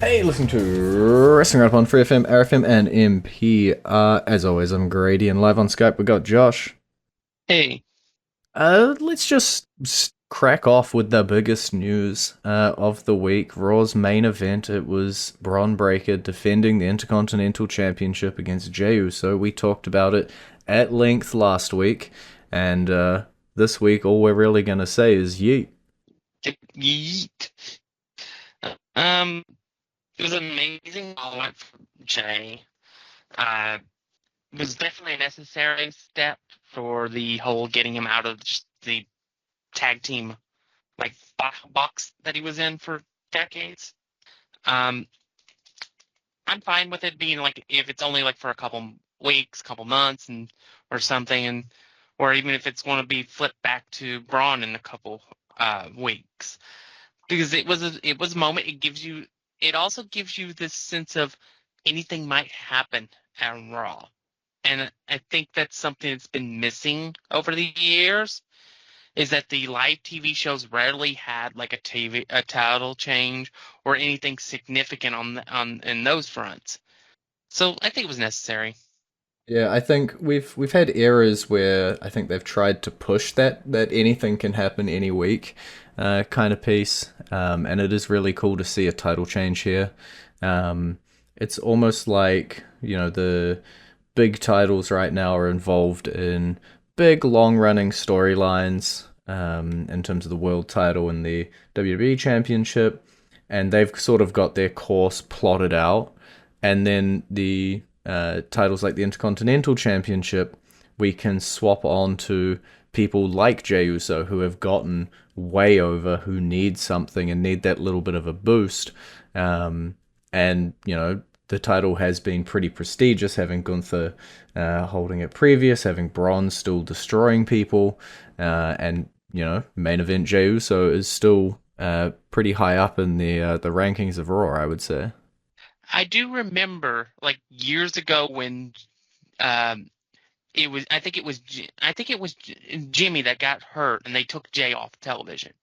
Hey, listen to Wrestling Roundup on FreeFM, ArrowFM, and MP. As always, I'm Grady, and live on Skype we got Josh. Hey, Let's just crack off with the biggest news of the week. Raw's main event. It was Braun Breaker defending the Intercontinental Championship against Jey Uso. We talked about it at length last week, and this week all we're really gonna say is yeet. yeet. Um, it was an amazing moment for Jay. Uh, it was definitely a necessary step for the whole getting him out of just the tag team like box that he was in for decades. Um, I'm fine with it being like if it's only like for a couple weeks, couple months, and or something, and or even if it's going to be flipped back to Braun in a couple weeks. Because it was a moment. It also gives you this sense of anything might happen at Raw, and I think that's something that's been missing over the years. Is that the live TV shows rarely had like a title change or anything significant on in those fronts. So I think it was necessary. Yeah, I think we've had eras where I think they've tried to push that anything can happen any week, kind of piece, and it is really cool to see a title change here. It's almost like the big titles right now are involved in big long running storylines, in terms of the world title and the WWE Championship, and they've sort of got their course plotted out, and then the titles like the Intercontinental Championship, we can swap on to people like Jey Uso who have gotten way over, who need something and need that little bit of a boost. And the title has been pretty prestigious, having Gunther holding it previous, having Braun still destroying people, and main event Jey Uso is still pretty high up in the rankings of Raw, I would say. I do remember like years ago when um, it was I think it was Jimmy that got hurt and they took Jay off television.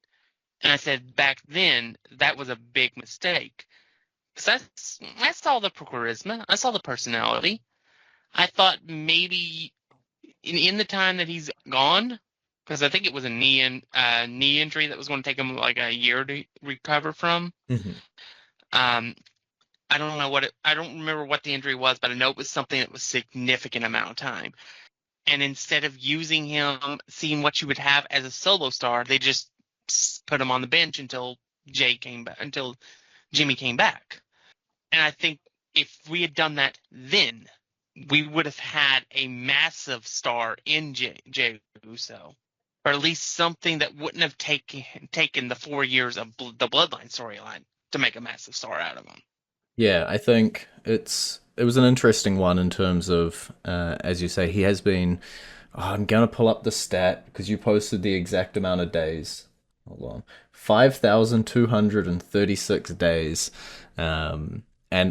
And I said back then that was a big mistake. 'Cause I saw the charisma, I saw the personality. I thought maybe in the time that he's gone, because I think it was a knee injury that was going to take him like a year to recover from. Mhm. Um, I don't remember what the injury was, but I know it was something that was significant amount of time. And instead of using him, seeing what you would have as a solo star, they just put him on the bench until until Jimmy came back. And I think if we had done that then, we would have had a massive star in Jey Uso, or at least something that wouldn't have taken the 4 years of the Bloodline storyline to make a massive star out of him. Yeah, I think it was an interesting one in terms of, as you say, he has been. Oh, I'm gonna pull up the stat because you posted the exact amount of days. Hold on, 5,236 days, and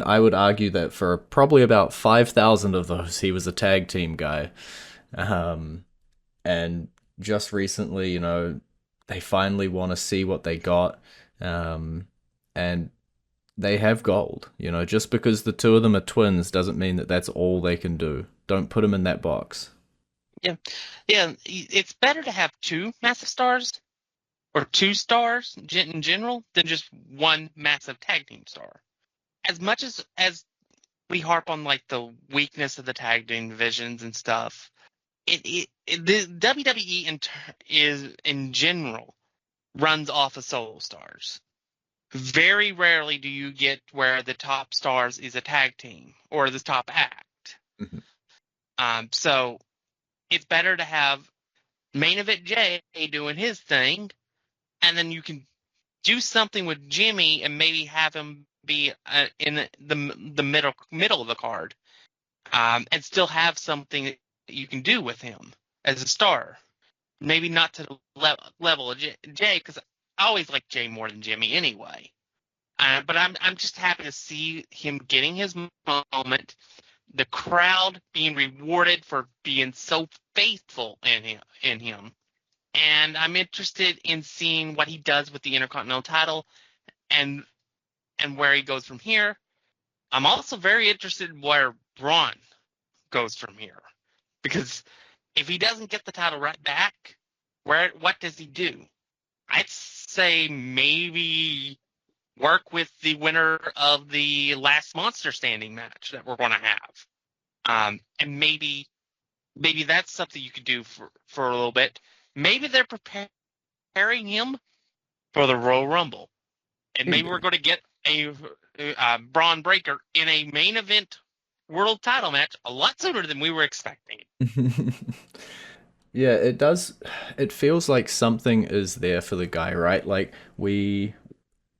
I would argue that for probably about 5,000 of those, he was a tag team guy. Um, and just recently, they finally want to see what they got, and they have gold. Just because the two of them are twins doesn't mean that that's all they can do. Don't put them in that box. Yeah, yeah. It's better to have two massive stars or two stars in general than just one massive tag team star. As much as we harp on like the weakness of the tag team divisions and stuff, the WWE is in general runs off of solo stars. Very rarely do you get where the top stars is a tag team or the top act. Mhm. So it's better to have main event Jay doing his thing, and then you can do something with Jimmy and maybe have him be in the middle of the card, and still have something that you can do with him as a star. Maybe not to the level of Jay, because I always like Jay more than Jimmy anyway. But I'm just happy to see him getting his moment, the crowd being rewarded for being so faithful in him. And I'm interested in seeing what he does with the Intercontinental title and and where he goes from here. I'm also very interested in where Braun goes from here. Because if he doesn't get the title right back, what does he do? I'd say maybe work with the winner of the last Monster Standing match that we're going to have. And maybe that's something you could do for a little bit. Maybe they're preparing him for the Royal Rumble. And maybe we're going to get a Braun Breaker in a main event world title match a lot sooner than we were expecting. Yeah, it does. It feels like something is there for the guy, right? Like, we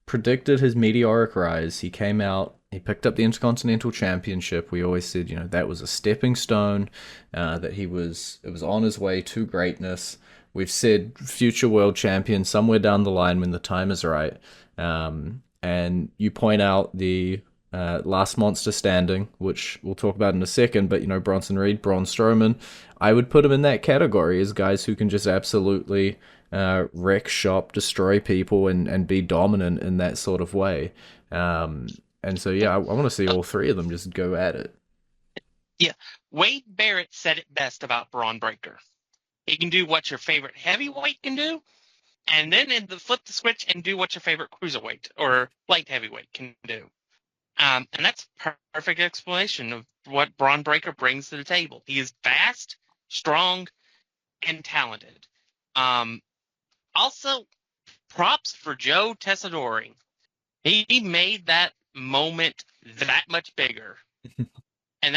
predicted his meteoric rise. He came out, he picked up the Intercontinental Championship. We always said, that was a stepping stone, that it was on his way to greatness. We've said future world champion somewhere down the line when the time is right. And you point out the last monster standing, which we'll talk about in a second, but, Bronson Reed, Braun Strowman, I would put him in that category as guys who can just absolutely wreck shop, destroy people, and be dominant in that sort of way. And so, yeah, I want to see all three of them just go at it. Yeah. Wade Barrett said it best about Braun Breaker. He can do what your favorite heavyweight can do, and then flip the switch and do what your favorite cruiserweight or light heavyweight can do. And that's perfect explanation of what Braun Breaker brings to the table. He is fast, strong, and talented. Also, props for Joe Tessadori. He made that moment that much bigger. And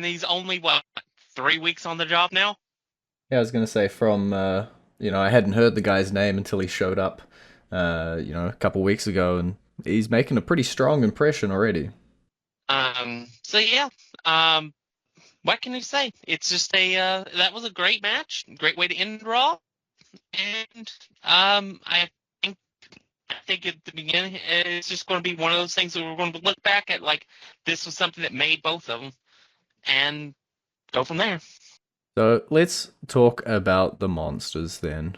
he's only, 3 weeks on the job now? Yeah, I was going to say I hadn't heard the guy's name until he showed up, a couple weeks ago, and he's making a pretty strong impression already. So yeah, what can you say? It's just that was a great match, great way to end Raw, and I think at the beginning it's just going to be one of those things that we're going to look back at like this was something that made both of them, and go from there. So let's talk about the monsters then,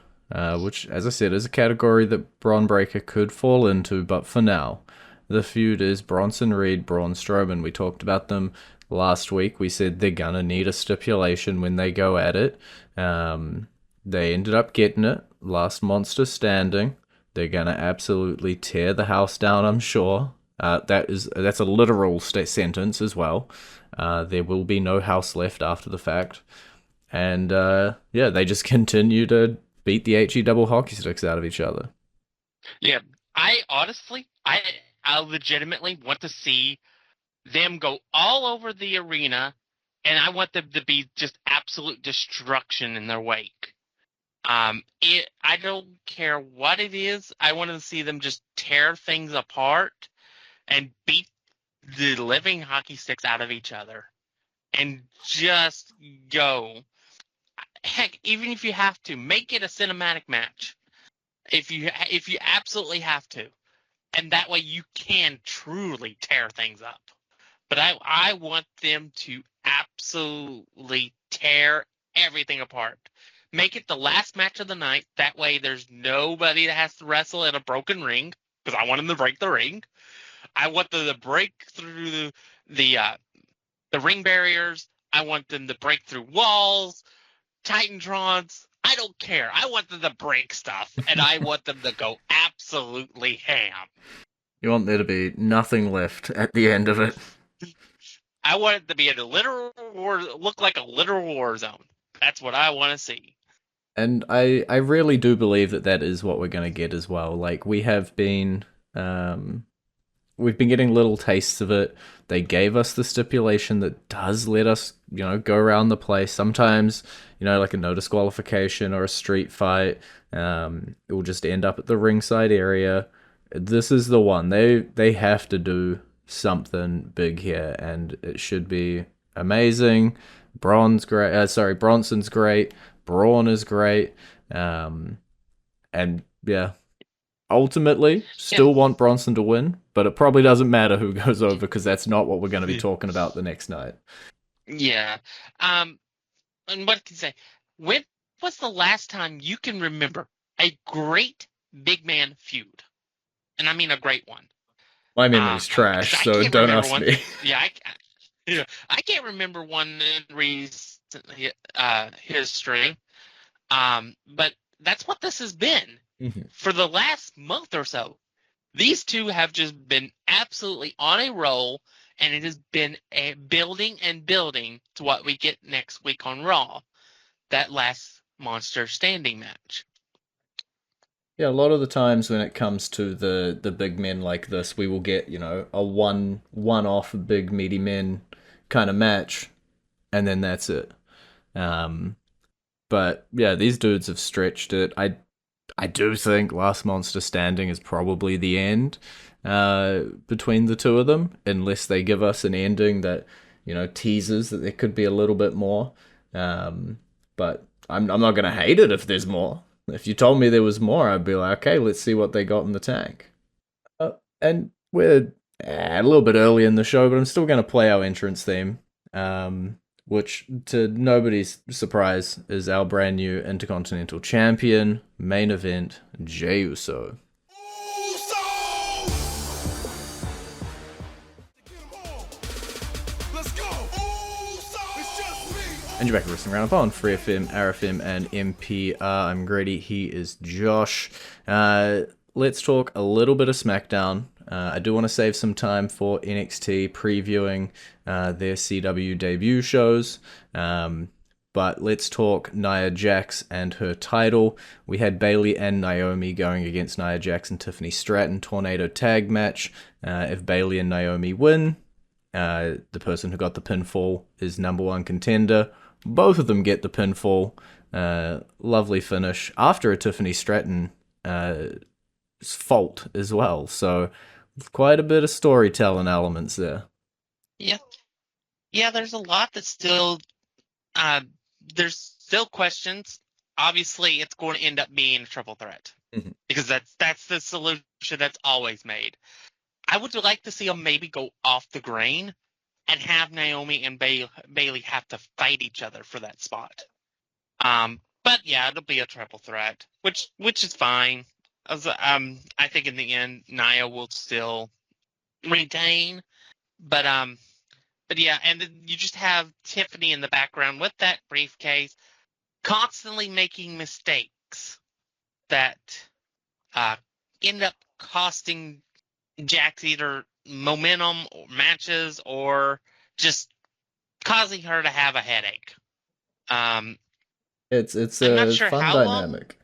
which, as I said, is a category that Braun Breaker could fall into, but for now, the feud is Bronson Reed, Braun Strowman. We talked about them last week. We said they're gonna need a stipulation when they go at it. They ended up getting it. Last monster standing. They're gonna absolutely tear the house down, I'm sure. That's a literal sentence as well. There will be no house left after the fact. And yeah, they just continue to beat the HE double hockey sticks out of each other. Yeah, I honestly, I legitimately want to see them go all over the arena, and I want them to be just absolute destruction in their wake. I don't care what it is. I want to see them just tear things apart and beat the living hockey sticks out of each other, and just go. Heck, even if you have to, make it a cinematic match. If you absolutely have to, and that way you can truly tear things up. But I want them to absolutely tear everything apart. Make it the last match of the night. That way there's nobody that has to wrestle in a broken ring, because I want them to break the ring. I want them to break through the ring barriers. I want them to break through walls, Titantrons. I don't care. I want them to break stuff, and I want them to go absolutely ham. You want there to be nothing left at the end of it. I want it to be a literal war, look like a literal war zone. That's what I want to see. And I really do believe that is what we're going to get as well. Like, we've been getting little tastes of it. They gave us the stipulation that does let us, go around the place. Sometimes, like a no disqualification or a street fight, it will just end up at the ringside area. This is the one. They have to do something big here, and it should be amazing. Bronson's great. Braun is great. And yeah, ultimately, still want Bronson to win, but it probably doesn't matter who goes over, because that's not what we're going to be talking about the next night. Yeah. And what can I say? When was the last time you can remember a great big man feud? And I mean a great one. My memory's 'Cause trash, I so can't don't remember ask one. me. Yeah, yeah, I can't remember one in recent history. But that's what this has been Mhm. for the last month or so. These two have just been absolutely on a roll, and it has been building and building to what we get next week on Raw, that last Monster Standing match. Yeah, a lot of the times when it comes to the big men like this, we will get, a one off big meaty men kind of match, and then that's it. Um, but yeah, these dudes have stretched it. I do think Last Monster Standing is probably the end between the two of them, unless they give us an ending that teases that there could be a little bit more. But I'm not gonna hate it if there's more. If you told me there was more, I'd be like, okay, let's see what they got in the tank. And we're a little bit early in the show, but I'm still gonna play our entrance theme. Which, to nobody's surprise, is our brand new Intercontinental Champion, main event, Jey Uso. And you're back at Wrestling Roundup on FreeFM, ArrowFM, and MPR. I'm Grady, he is Josh. Let's talk a little bit of SmackDown. I do want to save some time for NXT previewing their CW debut shows. But let's talk Nia Jax and her title. We had Bayley and Naomi going against Nia Jax and Tiffany Stratton Tornado tag match. If Bayley and Naomi win, the person who got the pinfall is number one contender. Both of them get the pinfall. Lovely finish after a Tiffany Stratton fault as well. So quite a bit of storytelling elements there. Yeah, yeah. There's a lot that's still. There's still questions. Obviously, it's going to end up being a triple threat because that's the solution that's always made. I would like to see them maybe go off the grain and have Naomi and Bayley have to fight each other for that spot. But yeah, it'll be a triple threat, which is fine. I think in the end, Nia will still retain, but yeah, and then you just have Tiffany in the background with that briefcase, constantly making mistakes that end up costing Jax either momentum or matches or just causing her to have a headache. It's I'm not a sure fun how long. dynamic.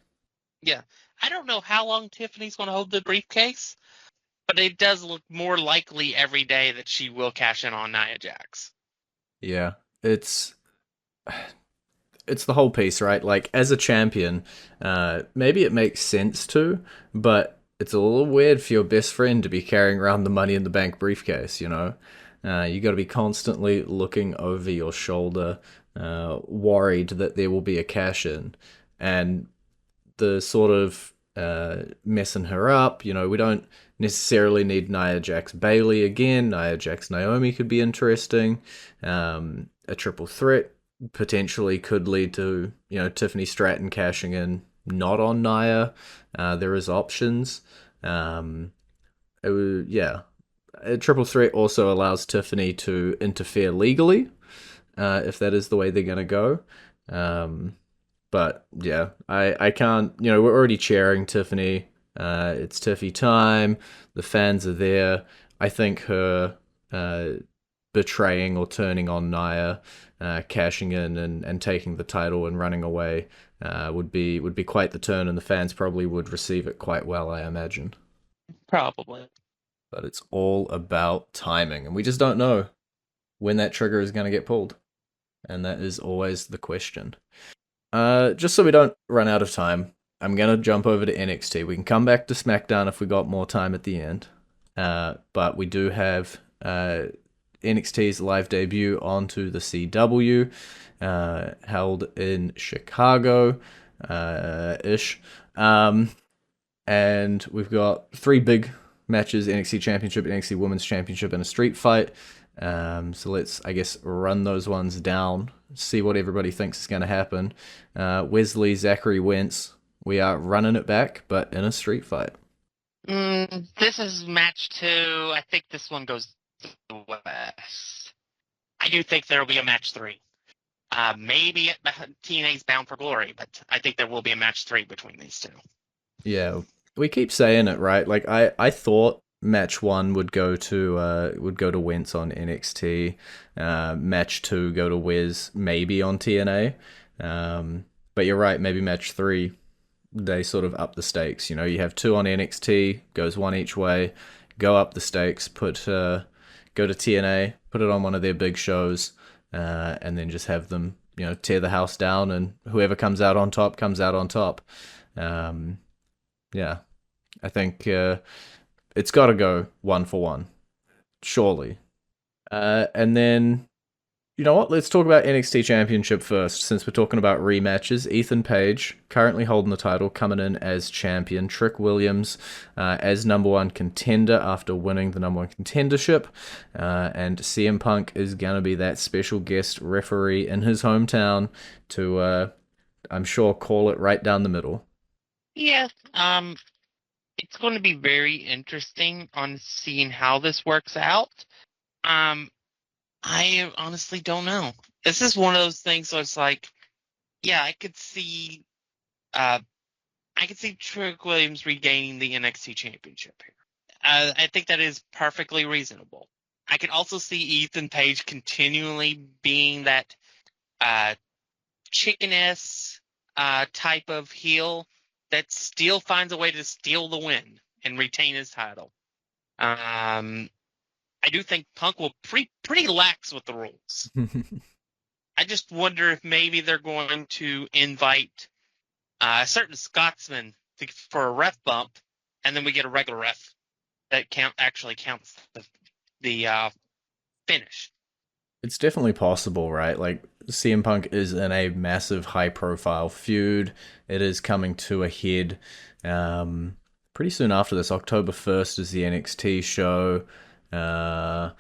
Yeah, I don't know how long Tiffany's going to hold the briefcase, but it does look more likely every day that she will cash in on Nia Jax. Yeah, it's the whole piece, right? Like, as a champion, maybe it makes sense to, but it's a little weird for your best friend to be carrying around the Money in the Bank briefcase, you know? You got to be constantly looking over your shoulder, worried that there will be a cash in. And the sort of messing her up, we don't necessarily need Nia Jax Bayley again. Nia Jax Naomi could be interesting. A triple threat potentially could lead to Tiffany Stratton cashing in not on Nia. There is options. Yeah, a triple threat also allows Tiffany to interfere legally if that is the way they're gonna go. But yeah, I can't. We're already cheering Tiffany. It's Tiffy time. The fans are there. I think her betraying or turning on Nia, cashing in and taking the title and running away would be quite the turn, and the fans probably would receive it quite well, I imagine. Probably. But it's all about timing, and we just don't know when that trigger is going to get pulled, and that is always the question. Just so we don't run out of time, I'm gonna jump over to NXT. We can come back to SmackDown if we got more time at the end. But we do have NXT's live debut onto the CW, held in Chicago, ish. And we've got 3 big matches: NXT Championship, NXT Women's Championship, and a street fight. So let's, I guess, run those ones down, see what everybody thinks is going to happen. Wesley, Zachary Wentz, we are running it back, but in a street fight. This is match 2. I think this one goes to the West. I do think there will be a match 3. Maybe TNA's Bound for Glory, but I think there will be a match 3 between these two. Yeah, we keep saying it, right? Like I thought match one would go to Wentz on NXT. Match two go to Wiz maybe on TNA. But you're right. Maybe match three they sort of up the stakes. You know, you have two on NXT, goes one each way. Go up the stakes. Go to TNA, put it on one of their big shows, and then just have them, tear the house down, and whoever comes out on top comes out on top. Um, yeah, I think it's got to go one for one, surely. And then, you know what? Let's talk about NXT Championship first, since we're talking about rematches. Ethan Page, currently holding the title, coming in as champion. Trick Williams as number one contender after winning the number one contendership. And CM Punk is going to be that special guest referee in his hometown to, I'm sure, call it right down the middle. Yeah, it's going to be very interesting on seeing how this works out. I honestly don't know. This is one of those things where it's like, yeah, I could see Trick Williams regaining the NXT Championship here. I think that is perfectly reasonable. I could also see Ethan Page continually being that chicken-ass type of heel that still finds a way to steal the win and retain his title. I do think Punk will pretty lax with the rules. I just wonder if maybe they're going to invite a certain Scotsman for a ref bump, and then we get a regular ref that actually counts the finish. It's definitely possible, right? Like CM Punk is in a massive high-profile feud. It is coming to a head pretty soon after this. October 1st is the NXT show. Uh,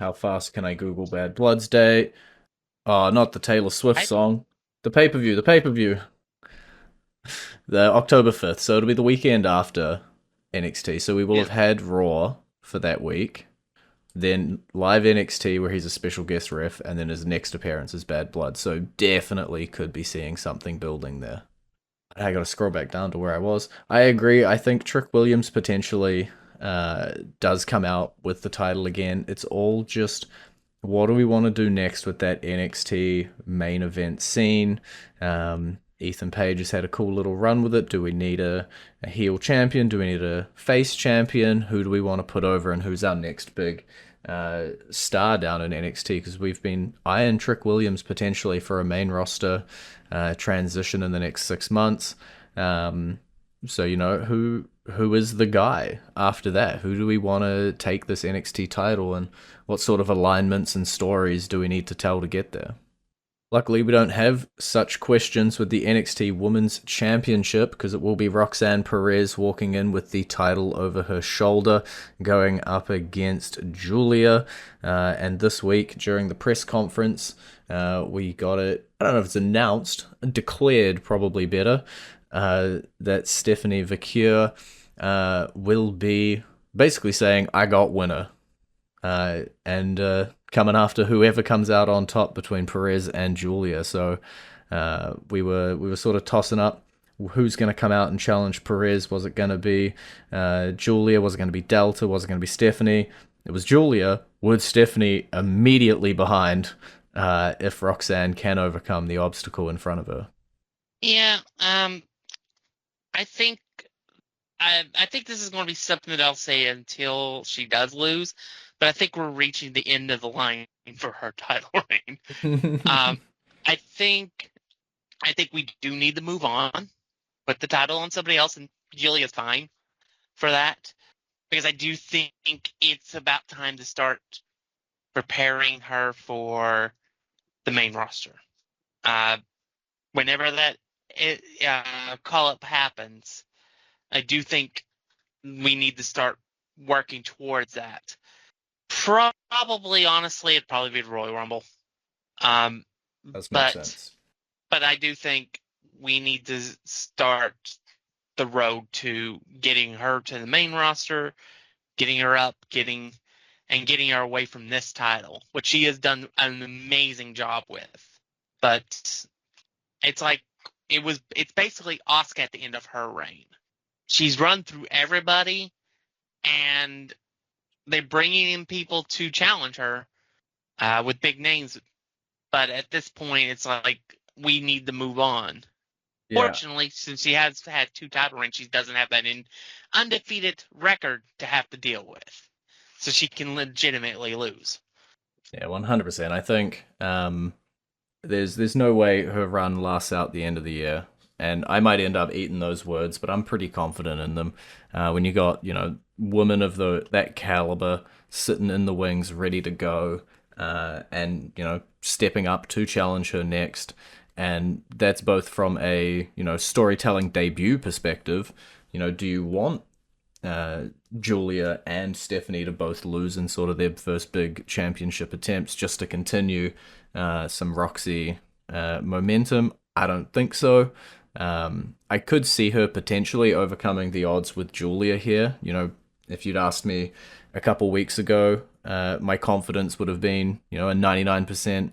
how fast can I Google Bad Blood's date? Oh, not the Taylor Swift I song. The pay-per-view. The pay-per-view. The October 5th. So it'll be the weekend after NXT. So we will yeah, have had Raw for that week. Then live NXT where he's a special guest ref, and then his next appearance is Bad Blood. So definitely could be seeing something building there. I got to scroll back down to where I was. I agree. I think Trick Williams potentially does come out with the title again. It's all just what do we want to do next with that NXT main event scene? Ethan Page has had a cool little run with it. Do we need a heel champion? Do we need a face champion? Who do we want to put over, and who's our next big star down in NXT? Because we've been eyeing Trick Williams potentially for a main roster transition in the next 6 months. So who is the guy after that? Who do we want to take this NXT title, and what sort of alignments and stories do we need to tell to get there? Luckily, we don't have such questions with the NXT Women's Championship because it will be Roxanne Perez walking in with the title over her shoulder, going up against Giulia. And this week, during the press conference, we got it. I don't know if it's announced, declared probably better, that Stephanie Vacure will be basically saying, "I got winner." And coming after whoever comes out on top between Perez and Giulia. So we were sort of tossing up who's going to come out and challenge Perez. Was it going to be Giulia? Was it going to be Delta? Was it going to be Stephanie? It was Giulia, with Stephanie immediately behind if Roxanne can overcome the obstacle in front of her. yeah. I think I think this is going to be something that I'll say until she does lose, but I think we're reaching the end of the line for her title reign. I think we do need to move on, put the title on somebody else, and Julia's fine for that, because I do think it's about time to start preparing her for the main roster. Whenever that call up happens, I do think we need to start working towards that. Probably, honestly, it'd probably be the Royal Rumble. Does make But sense. I do think we need to start the road to getting her to the main roster, getting her up, getting her away from this title, which she has done an amazing job with. But it's like it's basically Asuka at the end of her reign. She's run through everybody, and they're bringing in people to challenge her with big names. But at this point, it's like we need to move on. Yeah. Fortunately, since she has had 2 title reigns, she doesn't have that undefeated record to have to deal with. So she can legitimately lose. Yeah, 100%. I think there's no way her run lasts out the end of the year, and I might end up eating those words, but I'm pretty confident in them. When you got women of that caliber sitting in the wings, ready to go, and stepping up to challenge her next, and that's both from a storytelling debut perspective. Do you want Giulia and Stephanie to both lose in sort of their first big championship attempts just to continue some Roxy momentum? I don't think so. I could see her potentially overcoming the odds with Giulia here. If you'd asked me a couple weeks ago, my confidence would have been, a 99%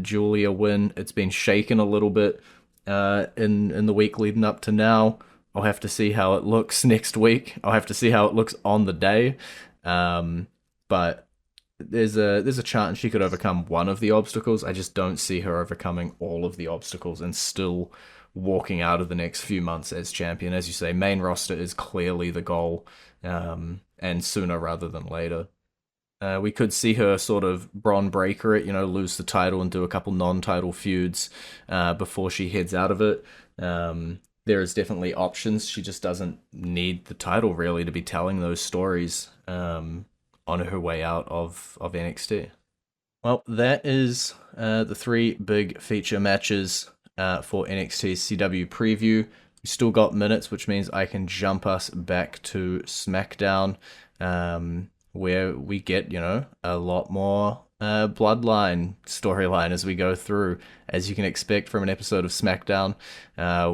Giulia win. It's been shaken a little bit in the week leading up to now. I'll have to see how it looks next week. I'll have to see how it looks on the day. But there's a chance she could overcome one of the obstacles. I just don't see her overcoming all of the obstacles and still walking out of the next few months as champion. As you say, main roster is clearly the goal, and sooner rather than later. We could see her sort of Braun Breaker it, lose the title and do a couple non-title feuds before she heads out of it. There is definitely options. She just doesn't need the title really to be telling those stories on her way out of NXT. Well, that is the 3 big feature matches for NXT's CW preview. We still got minutes, which means I can jump us back to SmackDown, where we get, a lot more bloodline storyline as we go through. As you can expect from an episode of SmackDown,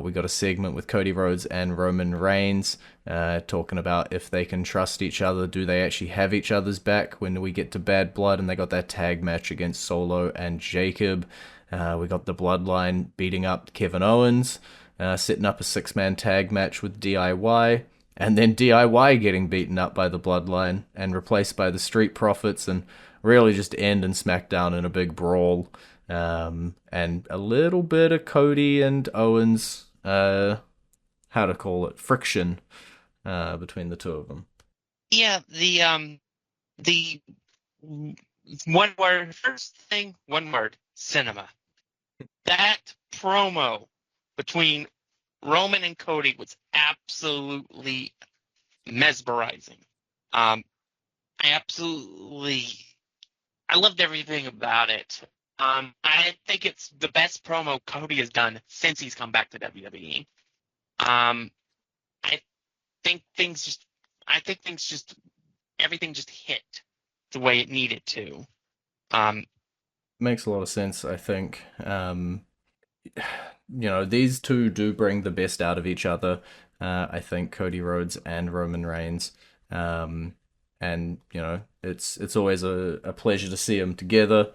we got a segment with Cody Rhodes and Roman Reigns talking about if they can trust each other. Do they actually have each other's back when we get to Bad Blood? And they got that tag match against Solo and Jacob. We got the Bloodline beating up Kevin Owens, setting up a 6-man tag match with DIY. And then DIY getting beaten up by the Bloodline and replaced by the Street Profits, and really just end in SmackDown in a big brawl. And a little bit of Cody and Owens, friction between the two of them. Yeah, the one word, first thing, one word, cinema. That promo between Roman and Cody was absolutely mesmerizing. I loved everything about it. I think it's the best promo Cody has done since he's come back to WWE. I think everything just hit the way it needed to. Makes a lot of sense, I think. These two do bring the best out of each other. I think Cody Rhodes and Roman Reigns. And it's always a pleasure to see them together.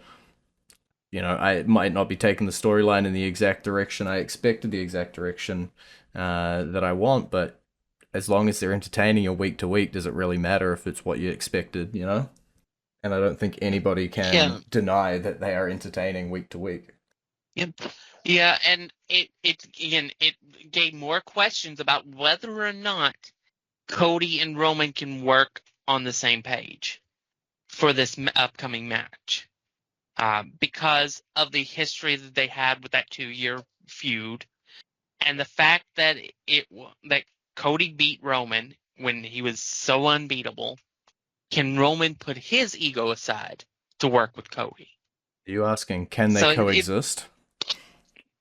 I might not be taking the storyline in the exact direction I expected, the exact direction that I want, but as long as they're entertaining you week to week, does it really matter if it's what you expected, And I don't think anybody can deny that they are entertaining week to week. Yep. Yeah, and it gave more questions about whether or not Cody and Roman can work on the same page for this upcoming match, because of the history that they had with that 2-year feud, and the fact that that Cody beat Roman when he was so unbeatable. Can Roman put his ego aside to work with Cody? Are you asking, can they coexist?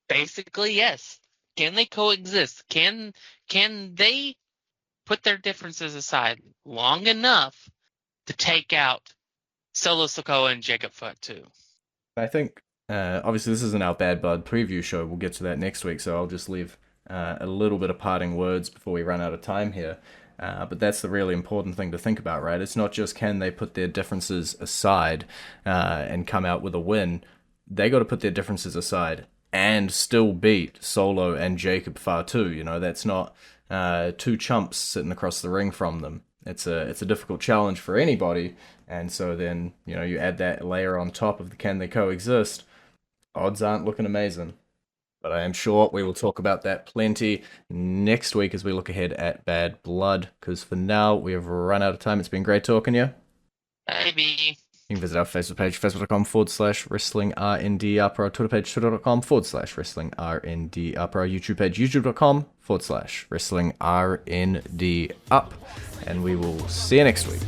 Basically, yes. Can they coexist? Can they put their differences aside long enough to take out Solo Sikoa and Jacob Fatu? I think, obviously, this isn't our Bad Blood preview show. We'll get to that next week, so I'll just leave a little bit of parting words before we run out of time here. But that's the really important thing to think about, right? It's not just can they put their differences aside and come out with a win. They got to put their differences aside and still beat Solo and Jacob Fatu. You know, that's not two chumps sitting across the ring from them. It's a difficult challenge for anybody, and so then you add that layer on top of the can they coexist. Odds aren't looking amazing. But I am sure we will talk about that plenty next week as we look ahead at Bad Blood. Because for now, we have run out of time. It's been great talking to you. Maybe. You can visit our Facebook page, facebook.com/WrestlingRND, our Twitter page, twitter.com/WrestlingRND, our YouTube page, youtube.com/WrestlingRND. And we will see you next week.